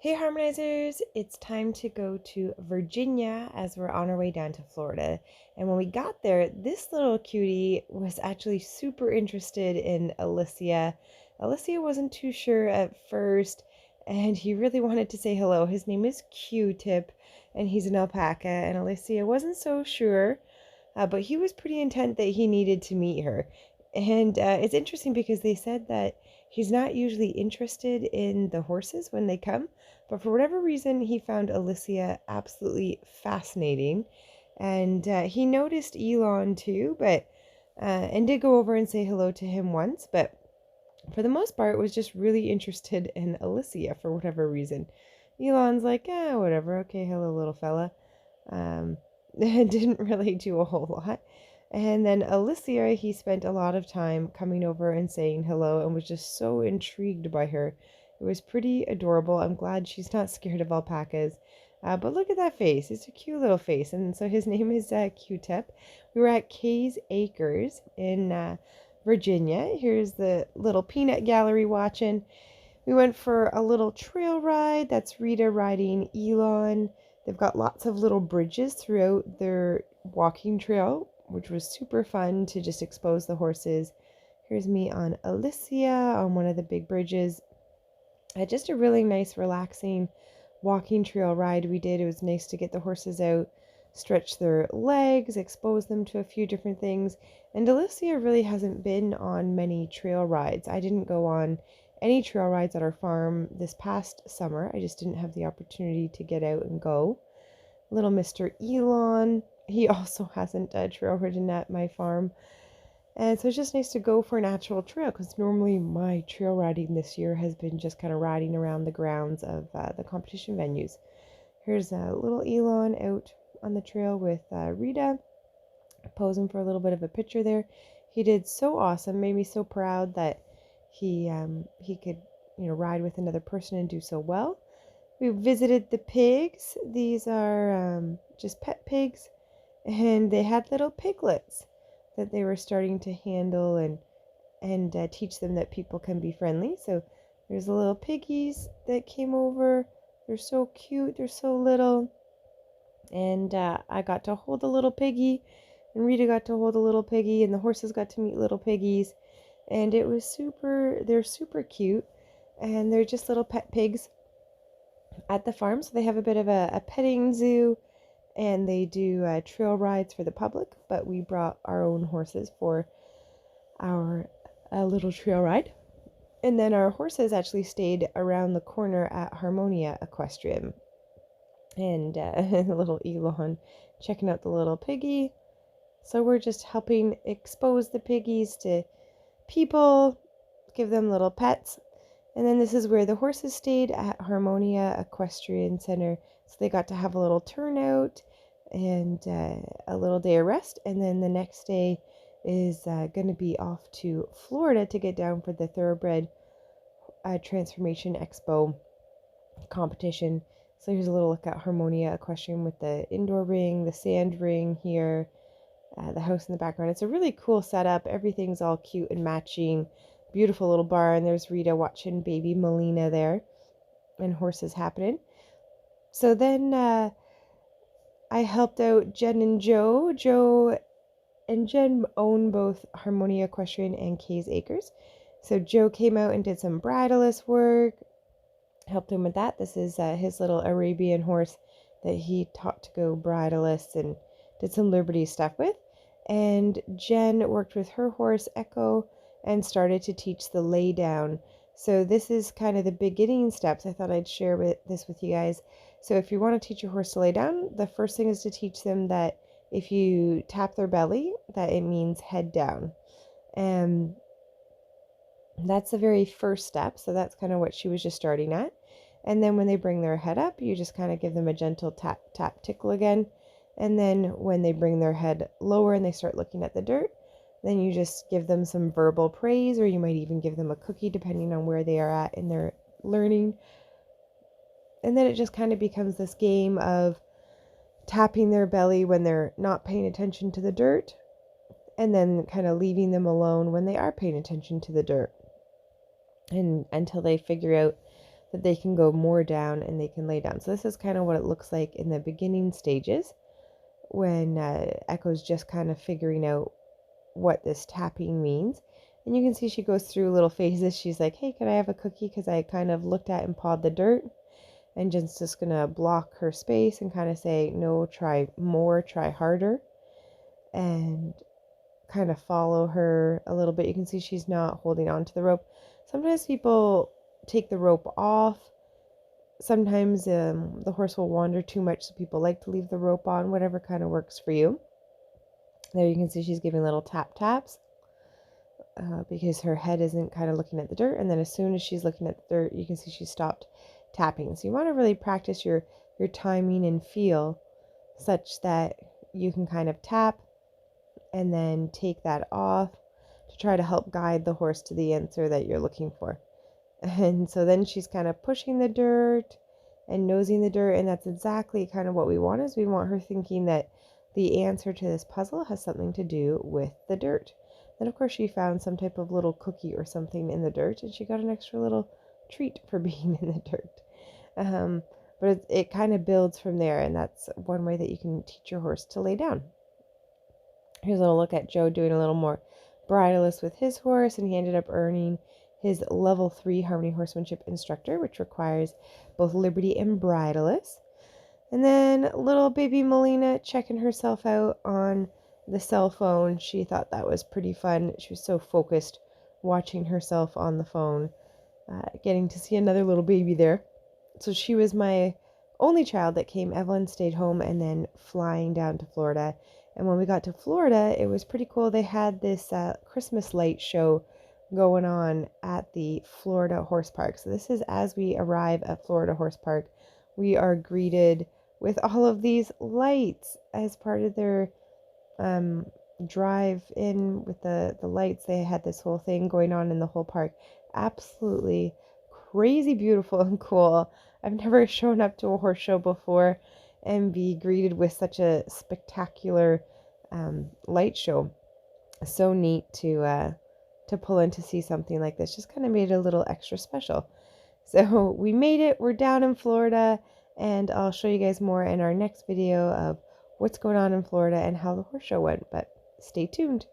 Hey Harmonizers, it's time to go to Virginia as we're on our way down to Florida. And when we got there, this little cutie was actually super interested in Alicia. Alicia wasn't too sure at first, and he really wanted to say hello. His name is Q-Tip, and he's an alpaca, and Alicia wasn't so sure, but he was pretty intent that he needed to meet her. And it's interesting because they said that he's not usually interested in the horses when they come, but for whatever reason, he found Alicia absolutely fascinating. And he noticed Elon too, but and did go over and say hello to him once, but for the most part was just really interested in Alicia for whatever reason. Elon's like, whatever, okay, hello, little fella. Um, didn't really do a whole lot. And then Alicia, he spent a lot of time coming over and saying hello and was just so intrigued by her. It was pretty adorable. I'm glad she's not scared of alpacas. But look at that face. It's a cute little face. And so his name is Q-Tip. We were at Kay's Acres in Virginia. Here's the little peanut gallery watching. We went for a little trail ride. That's Rita riding Elon. They've got lots of little bridges throughout their walking trail, which was super fun to just expose the horses. Here's me on Alicia on one of the big bridges. Just a really nice, relaxing walking trail ride we did. It was nice to get the horses out, stretch their legs, expose them to a few different things. And Alicia really hasn't been on many trail rides. I didn't go on any trail rides at our farm this past summer. I just didn't have the opportunity to get out and go. Little Mr. Elon, he also hasn't trail ridden at my farm. And so it's just nice to go for an actual trail because normally my trail riding this year has been just kind of riding around the grounds of the competition venues. Here's a little Elon out on the trail with Rita, posing for a little bit of a picture there. He did so awesome, made me so proud that he could ride with another person and do so well. We visited the pigs. These are just pet pigs, and they had little piglets that they were starting to handle and teach them that people can be friendly. So there's the little piggies that came over. They're so cute. They're so little. And I got to hold a little piggy, and Rita got to hold a little piggy, and the horses got to meet little piggies. And it was they're super cute. And they're just little pet pigs at the farm. So they have a bit of a petting zoo, and they do trail rides for the public, but we brought our own horses for our little trail ride. And then our horses actually stayed around the corner at Harmonia Equestrian. And little Elon checking out the little piggy. So we're just helping expose the piggies to people, give them little pets. And then this is where the horses stayed at Harmonia Equestrian Center. So they got to have a little turnout and a little day of rest. And then the next day is going to be off to Florida to get down for the Thoroughbred Transformation Expo competition. So here's a little look at Harmonia Equestrian with the indoor ring, the sand ring here, the house in the background. It's a really cool setup. Everything's all cute and matching. Beautiful little barn. There's Rita watching baby Melina there, and horses happening. So then I helped out Jen and Joe. Joe and Jen own both Harmonia Equestrian and Kay's Acres. So Joe came out and did some bridleless work, helped him with that. This is his little Arabian horse that he taught to go bridleless and did some Liberty stuff with. And Jen worked with her horse, Echo, and started to teach the lay down. So this is kind of the beginning steps. I thought I'd share this with you guys. So if you want to teach your horse to lay down, the first thing is to teach them that if you tap their belly, that it means head down. And that's the very first step. So that's kind of what she was just starting at. And then when they bring their head up, you just kind of give them a gentle tap, tap, tickle again. And then when they bring their head lower and they start looking at the dirt, then you just give them some verbal praise, or you might even give them a cookie depending on where they are at in their learning. And then it just kind of becomes this game of tapping their belly when they're not paying attention to the dirt, and then kind of leaving them alone when they are paying attention to the dirt, and until they figure out that they can go more down and they can lay down. So this is kind of what it looks like in the beginning stages when Echo's just kind of figuring out what this tapping means. And you can see she goes through little phases. She's like, hey, can I have a cookie? Because I kind of looked at and pawed the dirt. And Jen's just going to block her space and kind of say, no, try more, try harder. And kind of follow her a little bit. You can see she's not holding on to the rope. Sometimes people take the rope off. Sometimes the horse will wander too much, so people like to leave the rope on, whatever kind of works for you. There you can see she's giving little tap taps because her head isn't kind of looking at the dirt. And then as soon as she's looking at the dirt, you can see she stopped tapping. So you want to really practice your timing and feel such that you can kind of tap and then take that off to try to help guide the horse to the answer that you're looking for. And so then she's kind of pushing the dirt and nosing the dirt, and that's exactly kind of what we want. Is we want her thinking that the answer to this puzzle has something to do with the dirt. Then of course she found some type of little cookie or something in the dirt, and she got an extra little treat for being in the dirt. But it kind of builds from there, and that's one way that you can teach your horse to lay down. Here's a little look at Joe doing a little more bridleless with his horse, and he ended up earning his level 3 Harmony Horsemanship instructor, which requires both liberty and bridleless. And then little baby Melina checking herself out on the cell phone. She thought that was pretty fun. She was so focused watching herself on the phone, getting to see another little baby there. So she was my only child that came. Evelyn stayed home and then flying down to Florida. And when we got to Florida, it was pretty cool. They had this Christmas light show going on at the Florida Horse Park. So this is as we arrive at Florida Horse Park, we are greeted with all of these lights as part of their drive in with the lights. They had this whole thing going on in the whole park. Absolutely crazy beautiful and cool. I've never shown up to a horse show before and be greeted with such a spectacular light show. So neat to pull in to see something like this. Just kind of made it a little extra special. So we made it. We're down in Florida, and I'll show you guys more in our next video of what's going on in Florida and how the horse show went. But stay tuned.